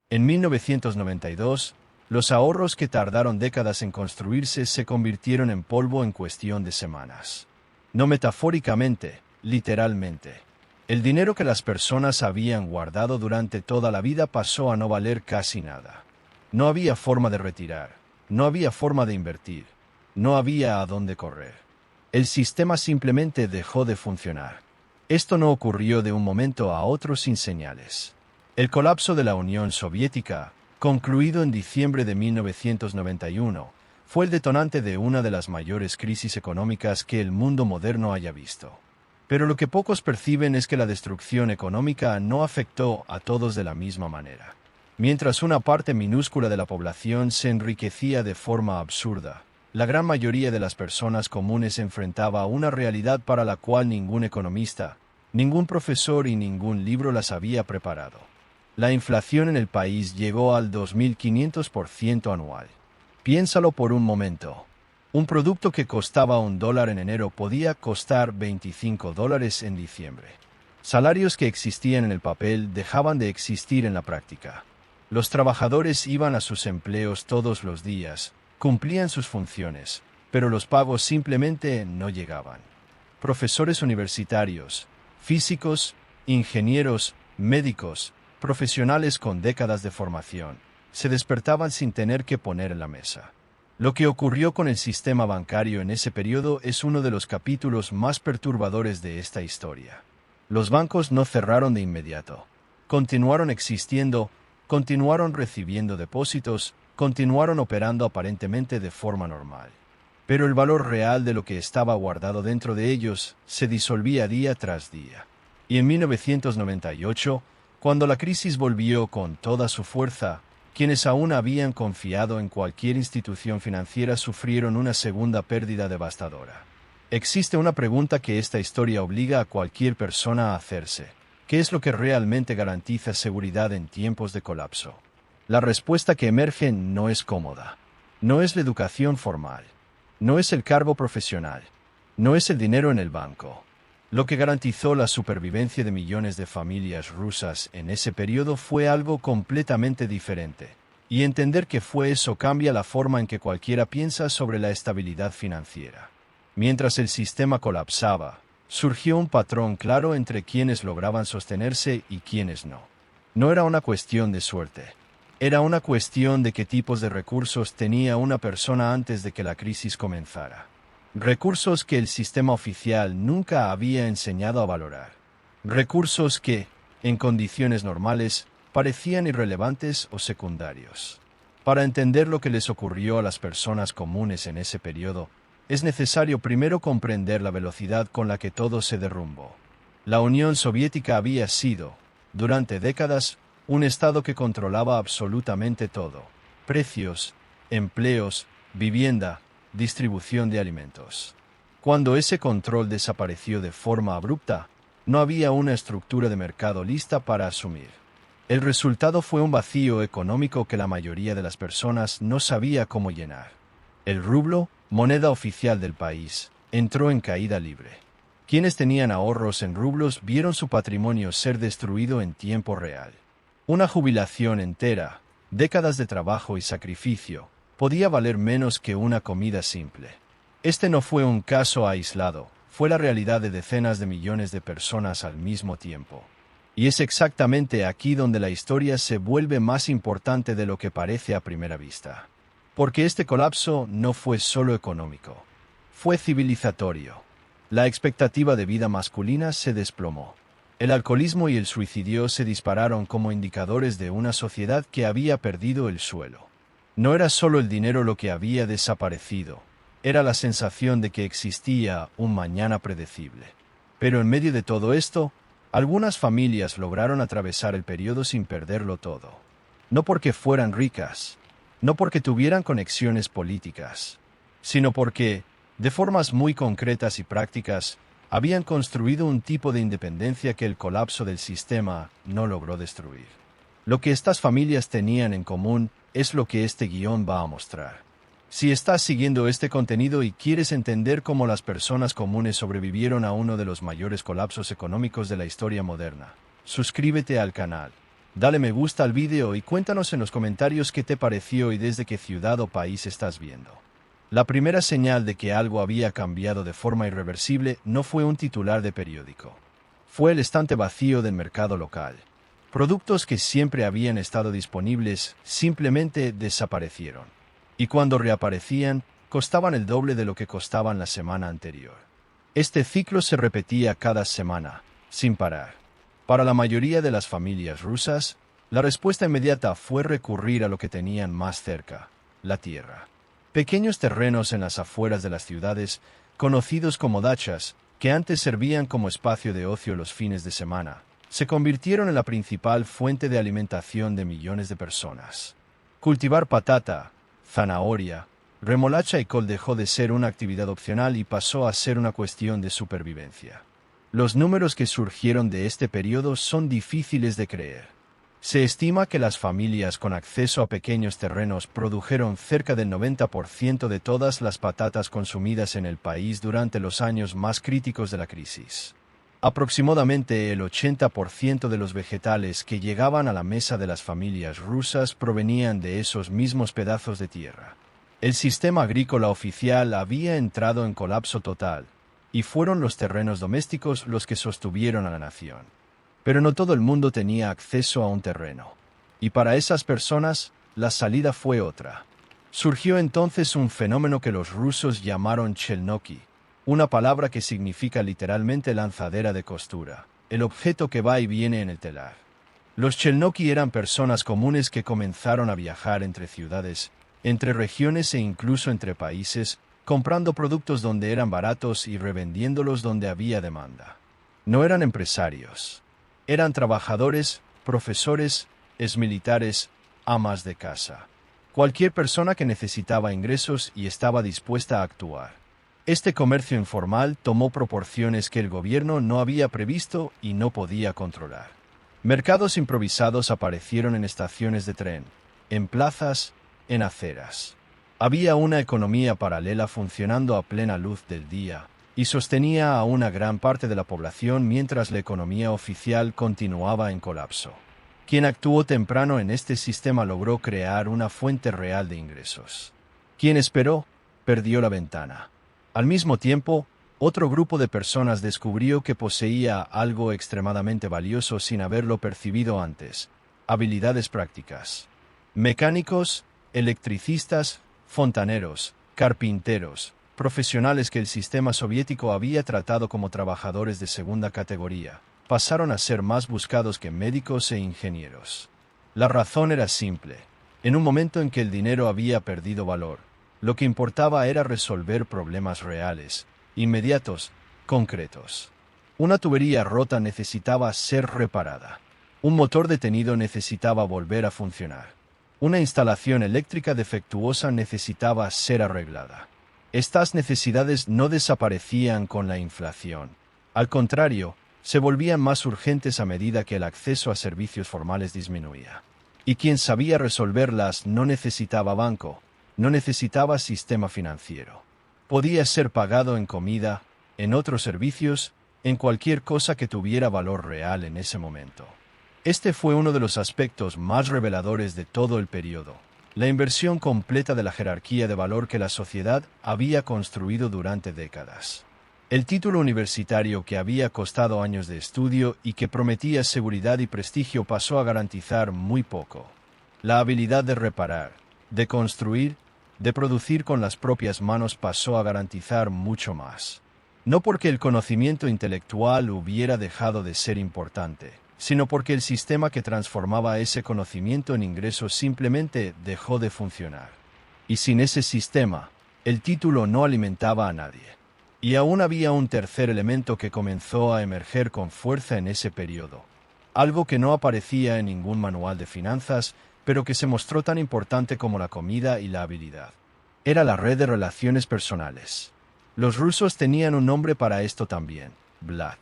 En 1992, los ahorros que tardaron décadas en construirse se convirtieron en polvo en cuestión de semanas. No metafóricamente, literalmente. El dinero que las personas habían guardado durante toda la vida pasó a no valer casi nada. No había forma de retirar, no había forma de invertir, no había a dónde correr. El sistema simplemente dejó de funcionar. Esto no ocurrió de un momento a otro sin señales. El colapso de la Unión Soviética, concluido en diciembre de 1991, fue el detonante de una de las mayores crisis económicas que el mundo moderno haya visto. Pero lo que pocos perciben es que la destrucción económica no afectó a todos de la misma manera. Mientras una parte minúscula de la población se enriquecía de forma absurda, la gran mayoría de las personas comunes enfrentaba una realidad para la cual ningún economista, ningún profesor y ningún libro las había preparado. La inflación en el país llegó al 2.500% anual. Piénsalo por un momento. Un producto que costaba $1 en enero podía costar $25 en diciembre. Salarios que existían en el papel dejaban de existir en la práctica. Los trabajadores iban a sus empleos todos los días, cumplían sus funciones, pero los pagos simplemente no llegaban. Profesores universitarios, físicos, ingenieros, médicos, profesionales con décadas de formación, se despertaban sin tener que poner en la mesa. Lo que ocurrió con el sistema bancario en ese periodo es uno de los capítulos más perturbadores de esta historia. Los bancos no cerraron de inmediato. Continuaron existiendo, continuaron recibiendo depósitos, continuaron operando aparentemente de forma normal. Pero el valor real de lo que estaba guardado dentro de ellos se disolvía día tras día. Y en 1998, cuando la crisis volvió con toda su fuerza, quienes aún habían confiado en cualquier institución financiera sufrieron una segunda pérdida devastadora. Existe una pregunta que esta historia obliga a cualquier persona a hacerse. ¿Qué es lo que realmente garantiza seguridad en tiempos de colapso? La respuesta que emerge no es cómoda. No es la educación formal. No es el cargo profesional. No es el dinero en el banco. Lo que garantizó la supervivencia de millones de familias rusas en ese periodo fue algo completamente diferente. Y entender que fue eso cambia la forma en que cualquiera piensa sobre la estabilidad financiera. Mientras el sistema colapsaba, surgió un patrón claro entre quienes lograban sostenerse y quienes no. No era una cuestión de suerte. Era una cuestión de qué tipos de recursos tenía una persona antes de que la crisis comenzara. Recursos que el sistema oficial nunca había enseñado a valorar. Recursos que, en condiciones normales, parecían irrelevantes o secundarios. Para entender lo que les ocurrió a las personas comunes en ese periodo, es necesario primero comprender la velocidad con la que todo se derrumbó. La Unión Soviética había sido, durante décadas, un estado que controlaba absolutamente todo: precios, empleos, vivienda, distribución de alimentos. Cuando ese control desapareció de forma abrupta, no había una estructura de mercado lista para asumir. El resultado fue un vacío económico que la mayoría de las personas no sabía cómo llenar. El rublo, moneda oficial del país, entró en caída libre. Quienes tenían ahorros en rublos vieron su patrimonio ser destruido en tiempo real. Una jubilación entera, décadas de trabajo y sacrificio, podía valer menos que una comida simple. Este no fue un caso aislado, fue la realidad de decenas de millones de personas al mismo tiempo. Y es exactamente aquí donde la historia se vuelve más importante de lo que parece a primera vista. Porque este colapso no fue solo económico, fue civilizatorio. La expectativa de vida masculina se desplomó. El alcoholismo y el suicidio se dispararon como indicadores de una sociedad que había perdido el suelo. No era solo el dinero lo que había desaparecido, era la sensación de que existía un mañana predecible. Pero en medio de todo esto, algunas familias lograron atravesar el periodo sin perderlo todo. No porque fueran ricas, no porque tuvieran conexiones políticas, sino porque, de formas muy concretas y prácticas, habían construido un tipo de independencia que el colapso del sistema no logró destruir. Lo que estas familias tenían en común es lo que este guión va a mostrar. Si estás siguiendo este contenido y quieres entender cómo las personas comunes sobrevivieron a uno de los mayores colapsos económicos de la historia moderna, suscríbete al canal. Dale me gusta al vídeo y cuéntanos en los comentarios qué te pareció y desde qué ciudad o país estás viendo. La primera señal de que algo había cambiado de forma irreversible no fue un titular de periódico. Fue el estante vacío del mercado local. Productos que siempre habían estado disponibles simplemente desaparecieron. Y cuando reaparecían, costaban el doble de lo que costaban la semana anterior. Este ciclo se repetía cada semana, sin parar. Para la mayoría de las familias rusas, la respuesta inmediata fue recurrir a lo que tenían más cerca, la tierra. Pequeños terrenos en las afueras de las ciudades, conocidos como dachas, que antes servían como espacio de ocio los fines de semana, se convirtieron en la principal fuente de alimentación de millones de personas. Cultivar patata, zanahoria, remolacha y col dejó de ser una actividad opcional y pasó a ser una cuestión de supervivencia. Los números que surgieron de este periodo son difíciles de creer. Se estima que las familias con acceso a pequeños terrenos produjeron cerca del 90% de todas las patatas consumidas en el país durante los años más críticos de la crisis. Aproximadamente el 80% de los vegetales que llegaban a la mesa de las familias rusas provenían de esos mismos pedazos de tierra. El sistema agrícola oficial había entrado en colapso total, y fueron los terrenos domésticos los que sostuvieron a la nación. Pero no todo el mundo tenía acceso a un terreno. Y para esas personas, la salida fue otra. Surgió entonces un fenómeno que los rusos llamaron chelnoki, una palabra que significa literalmente lanzadera de costura, el objeto que va y viene en el telar. Los chelnoki eran personas comunes que comenzaron a viajar entre ciudades, entre regiones e incluso entre países, comprando productos donde eran baratos y revendiéndolos donde había demanda. No eran empresarios. Eran trabajadores, profesores, exmilitares, amas de casa. Cualquier persona que necesitaba ingresos y estaba dispuesta a actuar. Este comercio informal tomó proporciones que el gobierno no había previsto y no podía controlar. Mercados improvisados aparecieron en estaciones de tren, en plazas, en aceras. Había una economía paralela funcionando a plena luz del día, y sostenía a una gran parte de la población mientras la economía oficial continuaba en colapso. Quien actuó temprano en este sistema logró crear una fuente real de ingresos. Quien esperó, perdió la ventana. Al mismo tiempo, otro grupo de personas descubrió que poseía algo extremadamente valioso sin haberlo percibido antes: habilidades prácticas. Mecánicos, electricistas, fontaneros, carpinteros, profesionales que el sistema soviético había tratado como trabajadores de segunda categoría, pasaron a ser más buscados que médicos e ingenieros. La razón era simple. En un momento en que el dinero había perdido valor, lo que importaba era resolver problemas reales, inmediatos, concretos. Una tubería rota necesitaba ser reparada. Un motor detenido necesitaba volver a funcionar. Una instalación eléctrica defectuosa necesitaba ser arreglada. Estas necesidades no desaparecían con la inflación. Al contrario, se volvían más urgentes a medida que el acceso a servicios formales disminuía. Y quien sabía resolverlas no necesitaba banco, no necesitaba sistema financiero. Podía ser pagado en comida, en otros servicios, en cualquier cosa que tuviera valor real en ese momento. Este fue uno de los aspectos más reveladores de todo el periodo, la inversión completa de la jerarquía de valor que la sociedad había construido durante décadas. El título universitario que había costado años de estudio y que prometía seguridad y prestigio pasó a garantizar muy poco. La habilidad de reparar, de construir, de producir con las propias manos pasó a garantizar mucho más. No porque el conocimiento intelectual hubiera dejado de ser importante, sino porque el sistema que transformaba ese conocimiento en ingresos simplemente dejó de funcionar. Y sin ese sistema, el título no alimentaba a nadie. Y aún había un tercer elemento que comenzó a emerger con fuerza en ese periodo, algo que no aparecía en ningún manual de finanzas, pero que se mostró tan importante como la comida y la habilidad. Era la red de relaciones personales. Los rusos tenían un nombre para esto también: Vlad.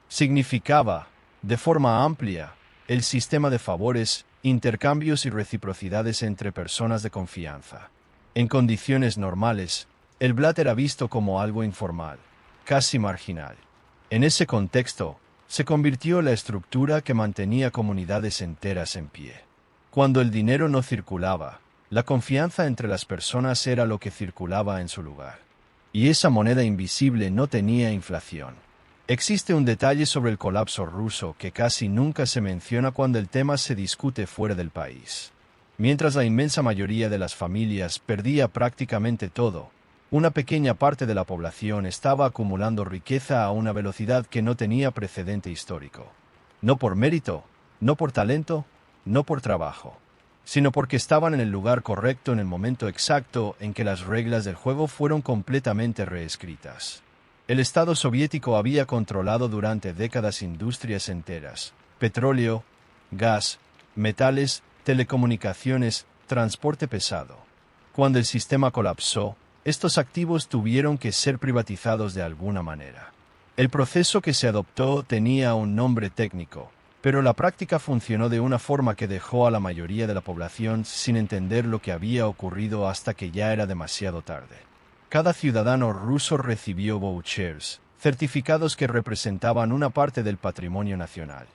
Significaba, de forma amplia, el sistema de favores, intercambios y reciprocidades entre personas de confianza. En condiciones normales, el Vlad era visto como algo informal, casi marginal. En ese contexto, Se convirtió en la estructura que mantenía comunidades enteras en pie. Cuando el dinero no circulaba, la confianza entre las personas era lo que circulaba en su lugar. Y esa moneda invisible no tenía inflación. Existe un detalle sobre el colapso ruso que casi nunca se menciona cuando el tema se discute fuera del país. Mientras la inmensa mayoría de las familias perdía prácticamente todo, una pequeña parte de la población estaba acumulando riqueza a una velocidad que no tenía precedente histórico. No por mérito, no por talento, no por trabajo, sino porque estaban en el lugar correcto en el momento exacto en que las reglas del juego fueron completamente reescritas. El Estado soviético había controlado durante décadas industrias enteras: petróleo, gas, metales, telecomunicaciones, transporte pesado. Cuando el sistema colapsó, estos activos tuvieron que ser privatizados de alguna manera. El proceso que se adoptó tenía un nombre técnico, pero la práctica funcionó de una forma que dejó a la mayoría de la población sin entender lo que había ocurrido hasta que ya era demasiado tarde. Cada ciudadano ruso recibió vouchers, certificados que representaban una parte del patrimonio nacional.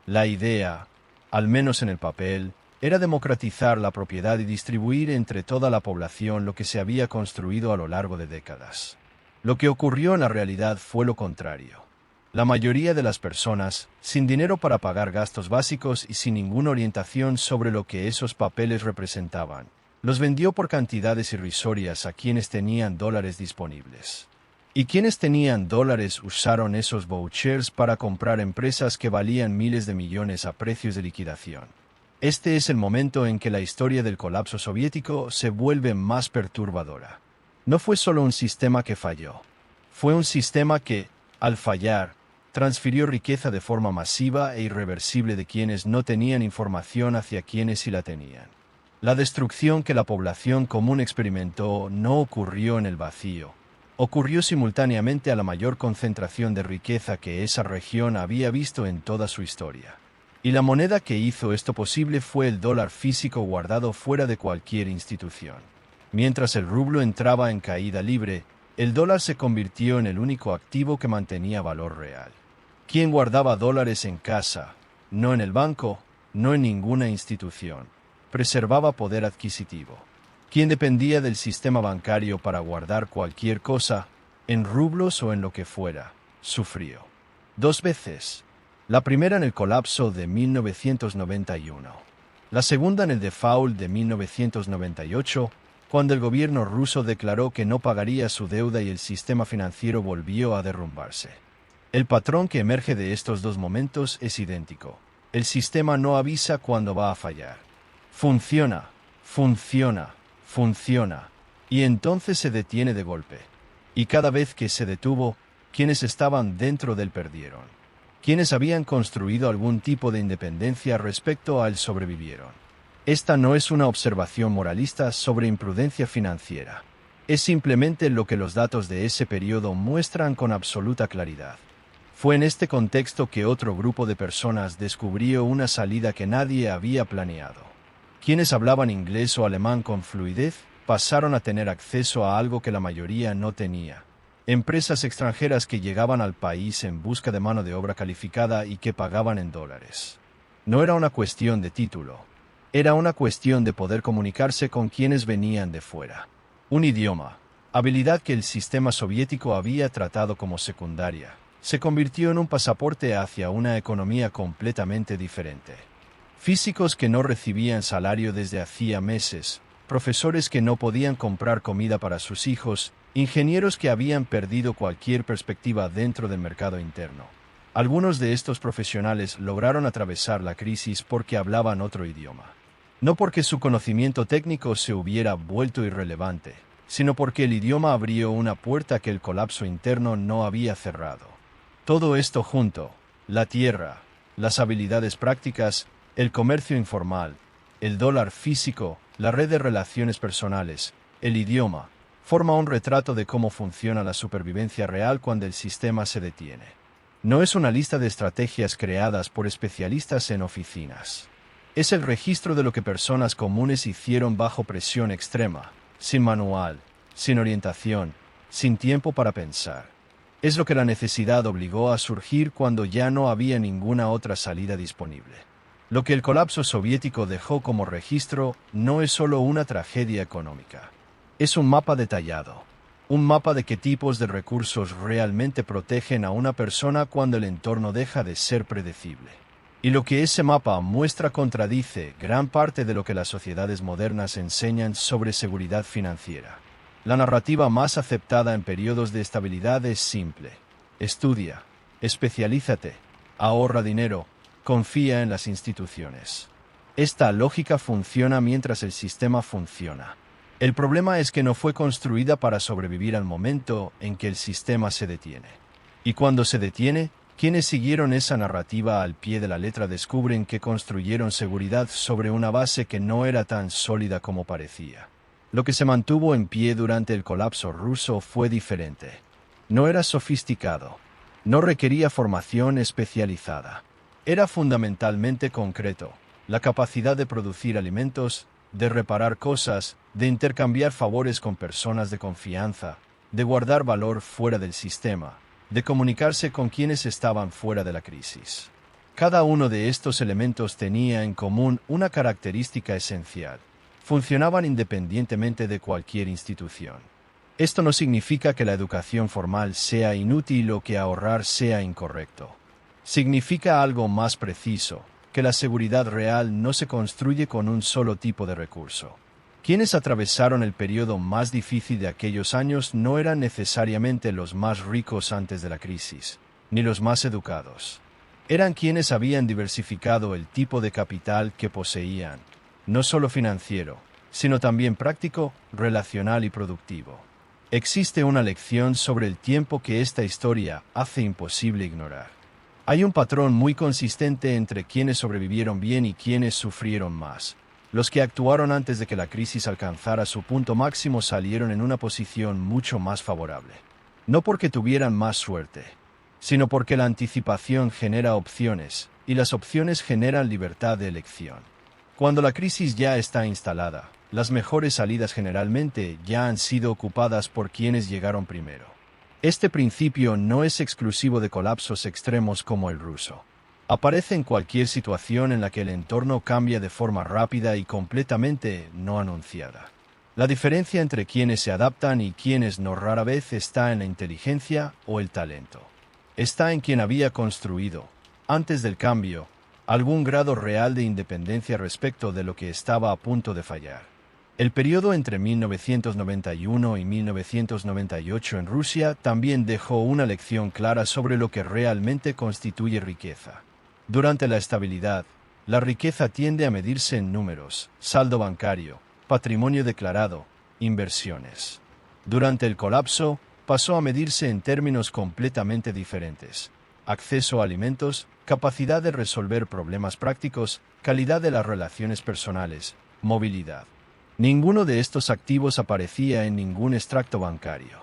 La idea, al menos en el papel, era democratizar la propiedad y distribuir entre toda la población lo que se había construido a lo largo de décadas. Lo que ocurrió en la realidad fue lo contrario. La mayoría de las personas, sin dinero para pagar gastos básicos y sin ninguna orientación sobre lo que esos papeles representaban, los vendió por cantidades irrisorias a quienes tenían dólares disponibles. Y quienes tenían dólares usaron esos vouchers para comprar empresas que valían miles de millones a precios de liquidación. Este es el momento en que la historia del colapso soviético se vuelve más perturbadora. No fue solo un sistema que falló. Fue un sistema que, al fallar, transfirió riqueza de forma masiva e irreversible de quienes no tenían información hacia quienes sí la tenían. La destrucción que la población común experimentó no ocurrió en el vacío. Ocurrió simultáneamente a la mayor concentración de riqueza que esa región había visto en toda su historia. Y la moneda que hizo esto posible fue el dólar físico guardado fuera de cualquier institución. Mientras el rublo entraba en caída libre, el dólar se convirtió en el único activo que mantenía valor real. ¿Quién guardaba dólares en casa? No en el banco, no en ninguna institución. Preservaba poder adquisitivo. ¿Quién dependía del sistema bancario para guardar cualquier cosa, en rublos o en lo que fuera? Sufrió. 2 veces. La primera en el colapso de 1991. La segunda en el default de 1998, cuando el gobierno ruso declaró que no pagaría su deuda y el sistema financiero volvió a derrumbarse. El patrón que emerge de estos dos momentos es idéntico. El sistema no avisa cuando va a fallar. Funciona, funciona, funciona, y entonces se detiene de golpe. Y cada vez que se detuvo, quienes estaban dentro de él perdieron. Quienes habían construido algún tipo de independencia respecto a él sobrevivieron. Esta no es una observación moralista sobre imprudencia financiera. Es simplemente lo que los datos de ese periodo muestran con absoluta claridad. Fue en este contexto que otro grupo de personas descubrió una salida que nadie había planeado. Quienes hablaban inglés o alemán con fluidez pasaron a tener acceso a algo que la mayoría no tenía. Empresas extranjeras que llegaban al país en busca de mano de obra calificada y que pagaban en dólares. No era una cuestión de título. Era una cuestión de poder comunicarse con quienes venían de fuera. Un idioma, habilidad que el sistema soviético había tratado como secundaria, se convirtió en un pasaporte hacia una economía completamente diferente. Físicos que no recibían salario desde hacía meses, profesores que no podían comprar comida para sus hijos, ingenieros que habían perdido cualquier perspectiva dentro del mercado interno. Algunos de estos profesionales lograron atravesar la crisis porque hablaban otro idioma. No porque su conocimiento técnico se hubiera vuelto irrelevante, sino porque el idioma abrió una puerta que el colapso interno no había cerrado. Todo esto junto, la tierra, las habilidades prácticas, el comercio informal, el dólar físico, la red de relaciones personales, el idioma, forma un retrato de cómo funciona la supervivencia real cuando el sistema se detiene. No es una lista de estrategias creadas por especialistas en oficinas. Es el registro de lo que personas comunes hicieron bajo presión extrema, sin manual, sin orientación, sin tiempo para pensar. Es lo que la necesidad obligó a surgir cuando ya no había ninguna otra salida disponible. Lo que el colapso soviético dejó como registro no es solo una tragedia económica. Es un mapa detallado. Un mapa de qué tipos de recursos realmente protegen a una persona cuando el entorno deja de ser predecible. Y lo que ese mapa muestra contradice gran parte de lo que las sociedades modernas enseñan sobre seguridad financiera. La narrativa más aceptada en periodos de estabilidad es simple. Estudia, especialízate, ahorra dinero, confía en las instituciones. Esta lógica funciona mientras el sistema funciona. El problema es que no fue construida para sobrevivir al momento en que el sistema se detiene. Y cuando se detiene, quienes siguieron esa narrativa al pie de la letra descubren que construyeron seguridad sobre una base que no era tan sólida como parecía. Lo que se mantuvo en pie durante el colapso ruso fue diferente. No era sofisticado. No requería formación especializada. Era fundamentalmente concreto. La capacidad de producir alimentos, de reparar cosas, de intercambiar favores con personas de confianza, de guardar valor fuera del sistema, de comunicarse con quienes estaban fuera de la crisis. Cada uno de estos elementos tenía en común una característica esencial. Funcionaban independientemente de cualquier institución. Esto no significa que la educación formal sea inútil o que ahorrar sea incorrecto. Significa algo más preciso, que la seguridad real no se construye con un solo tipo de recurso. Quienes atravesaron el periodo más difícil de aquellos años no eran necesariamente los más ricos antes de la crisis, ni los más educados. Eran quienes habían diversificado el tipo de capital que poseían, no solo financiero, sino también práctico, relacional y productivo. Existe una lección sobre el tiempo que esta historia hace imposible ignorar. Hay un patrón muy consistente entre quienes sobrevivieron bien y quienes sufrieron más. Los que actuaron antes de que la crisis alcanzara su punto máximo salieron en una posición mucho más favorable. No porque tuvieran más suerte, sino porque la anticipación genera opciones, y las opciones generan libertad de elección. Cuando la crisis ya está instalada, las mejores salidas generalmente ya han sido ocupadas por quienes llegaron primero. Este principio no es exclusivo de colapsos extremos como el ruso. Aparece en cualquier situación en la que el entorno cambia de forma rápida y completamente no anunciada. La diferencia entre quienes se adaptan y quienes no rara vez está en la inteligencia o el talento. Está en quien había construido, antes del cambio, algún grado real de independencia respecto de lo que estaba a punto de fallar. El periodo entre 1991 y 1998 en Rusia también dejó una lección clara sobre lo que realmente constituye riqueza. Durante la estabilidad, la riqueza tiende a medirse en números, saldo bancario, patrimonio declarado, inversiones. Durante el colapso, pasó a medirse en términos completamente diferentes: acceso a alimentos, capacidad de resolver problemas prácticos, calidad de las relaciones personales, movilidad. Ninguno de estos activos aparecía en ningún extracto bancario.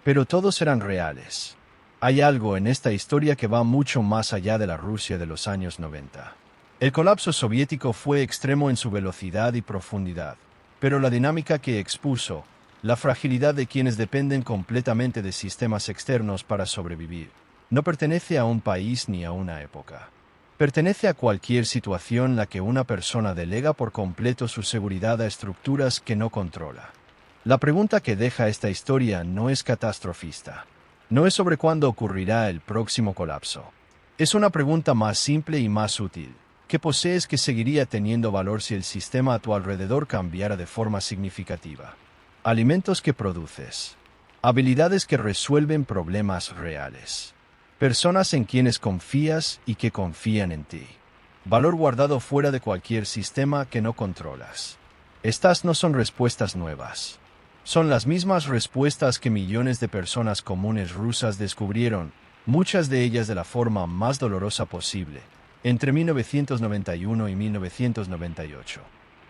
Pero todos eran reales. Hay algo en esta historia que va mucho más allá de la Rusia de los años 90. El colapso soviético fue extremo en su velocidad y profundidad, pero la dinámica que expuso, la fragilidad de quienes dependen completamente de sistemas externos para sobrevivir, no pertenece a un país ni a una época. Pertenece a cualquier situación en la que una persona delega por completo su seguridad a estructuras que no controla. La pregunta que deja esta historia no es catastrofista. No es sobre cuándo ocurrirá el próximo colapso. Es una pregunta más simple y más útil. ¿Qué posees que seguiría teniendo valor si el sistema a tu alrededor cambiara de forma significativa? Alimentos que produces. Habilidades que resuelven problemas reales. Personas en quienes confías y que confían en ti. Valor guardado fuera de cualquier sistema que no controlas. Estas no son respuestas nuevas. Son las mismas respuestas que millones de personas comunes rusas descubrieron, muchas de ellas de la forma más dolorosa posible, entre 1991 y 1998.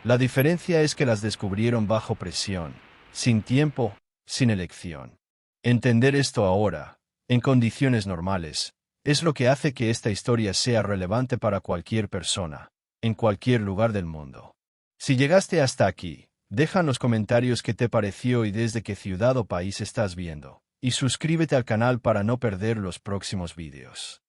La diferencia es que las descubrieron bajo presión, sin tiempo, sin elección. Entender esto ahora, en condiciones normales, es lo que hace que esta historia sea relevante para cualquier persona, en cualquier lugar del mundo. Si llegaste hasta aquí, deja en los comentarios qué te pareció y desde qué ciudad o país estás viendo. Y suscríbete al canal para no perder los próximos vídeos.